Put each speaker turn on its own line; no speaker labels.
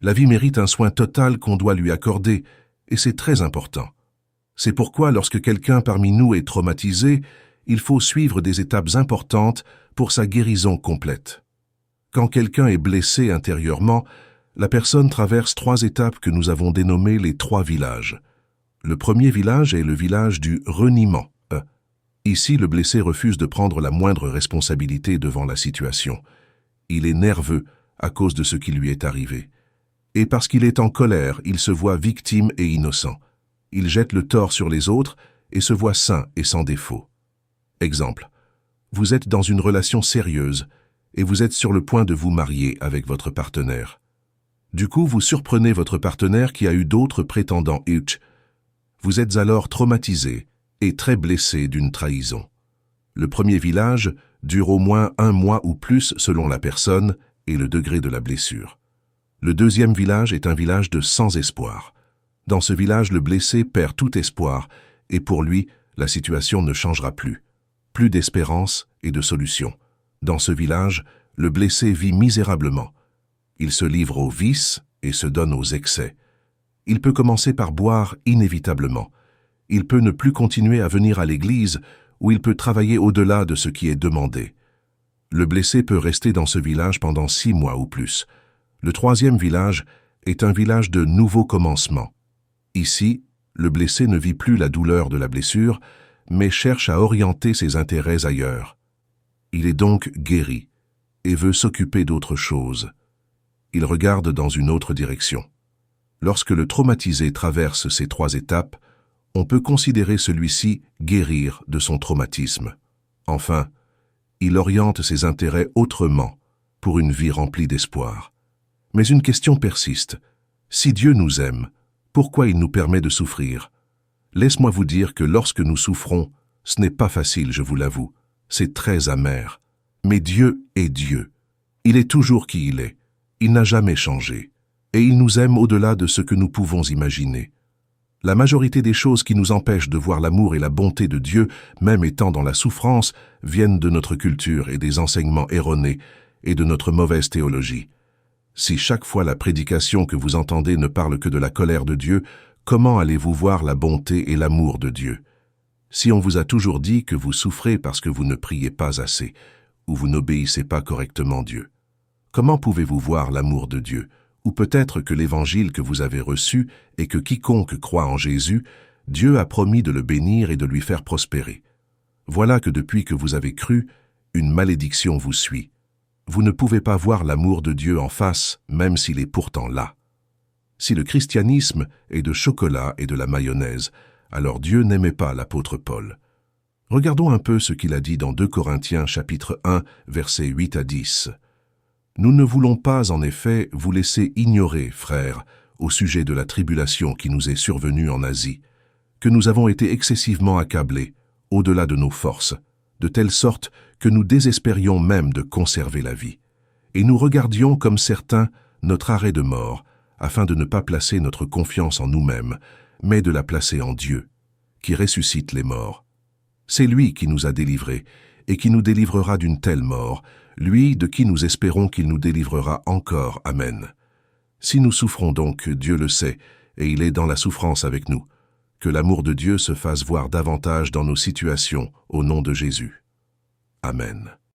La vie mérite un soin total qu'on doit lui accorder, et c'est très important. C'est pourquoi lorsque quelqu'un parmi nous est traumatisé, il faut suivre des étapes importantes pour sa guérison complète. Quand quelqu'un est blessé intérieurement, la personne traverse 3 étapes que nous avons dénommées les 3 villages. Le premier village est le village du reniement. Ici, le blessé refuse de prendre la moindre responsabilité devant la situation. Il est nerveux à cause de ce qui lui est arrivé. Et parce qu'il est en colère, il se voit victime et innocent. Il jette le tort sur les autres et se voit sain et sans défaut. Exemple. Vous êtes dans une relation sérieuse et vous êtes sur le point de vous marier avec votre partenaire. Du coup, vous surprenez votre partenaire qui a eu d'autres prétendants. Vous êtes alors traumatisé et très blessé d'une trahison. Le premier village dure au moins 1 mois ou plus selon la personne et le degré de la blessure. Le deuxième village est un village de sans espoir. Dans ce village, le blessé perd tout espoir et pour lui, la situation ne changera plus. Plus d'espérance et de solution. Dans ce village, le blessé vit misérablement. Il se livre aux vices et se donne aux excès. Il peut commencer par boire inévitablement. Il peut ne plus continuer à venir à l'église ou il peut travailler au-delà de ce qui est demandé. Le blessé peut rester dans ce village pendant 6 mois ou plus. Le troisième village est un village de nouveau commencement. Ici, le blessé ne vit plus la douleur de la blessure, mais cherche à orienter ses intérêts ailleurs. Il est donc guéri et veut s'occuper d'autre chose. Il regarde dans une autre direction. Lorsque le traumatisé traverse ces 3 étapes, on peut considérer celui-ci guérir de son traumatisme. Enfin, il oriente ses intérêts autrement pour une vie remplie d'espoir. Mais une question persiste. Si Dieu nous aime, pourquoi il nous permet de souffrir? Laisse-moi vous dire que lorsque nous souffrons, ce n'est pas facile, je vous l'avoue. C'est très amer. Mais Dieu est Dieu. Il est toujours qui il est. Il n'a jamais changé. Et il nous aime au-delà de ce que nous pouvons imaginer. La majorité des choses qui nous empêchent de voir l'amour et la bonté de Dieu, même étant dans la souffrance, viennent de notre culture et des enseignements erronés et de notre mauvaise théologie. Si chaque fois la prédication que vous entendez ne parle que de la colère de Dieu, comment allez-vous voir la bonté et l'amour de Dieu? Si on vous a toujours dit que vous souffrez parce que vous ne priez pas assez, ou vous n'obéissez pas correctement Dieu, comment pouvez-vous voir l'amour de Dieu? Ou peut-être que l'évangile que vous avez reçu et que quiconque croit en Jésus, Dieu a promis de le bénir et de lui faire prospérer. Voilà que depuis que vous avez cru, une malédiction vous suit. Vous ne pouvez pas voir l'amour de Dieu en face, même s'il est pourtant là. Si le christianisme est de chocolat et de la mayonnaise, alors Dieu n'aimait pas l'apôtre Paul. Regardons un peu ce qu'il a dit dans 2 Corinthiens chapitre 1, versets 8 à 10. Nous ne voulons pas, en effet, vous laisser ignorer, frères, au sujet de la tribulation qui nous est survenue en Asie, que nous avons été excessivement accablés, au-delà de nos forces, de telle sorte que nous désespérions même de conserver la vie. Et nous regardions, comme certains, notre arrêt de mort, afin de ne pas placer notre confiance en nous-mêmes, mais de la placer en Dieu, qui ressuscite les morts. C'est lui qui nous a délivrés, et qui nous délivrera d'une telle mort, lui de qui nous espérons qu'il nous délivrera encore. Amen. Si nous souffrons donc, Dieu le sait, et il est dans la souffrance avec nous. Que l'amour de Dieu se fasse voir davantage dans nos situations, au nom de Jésus. Amen.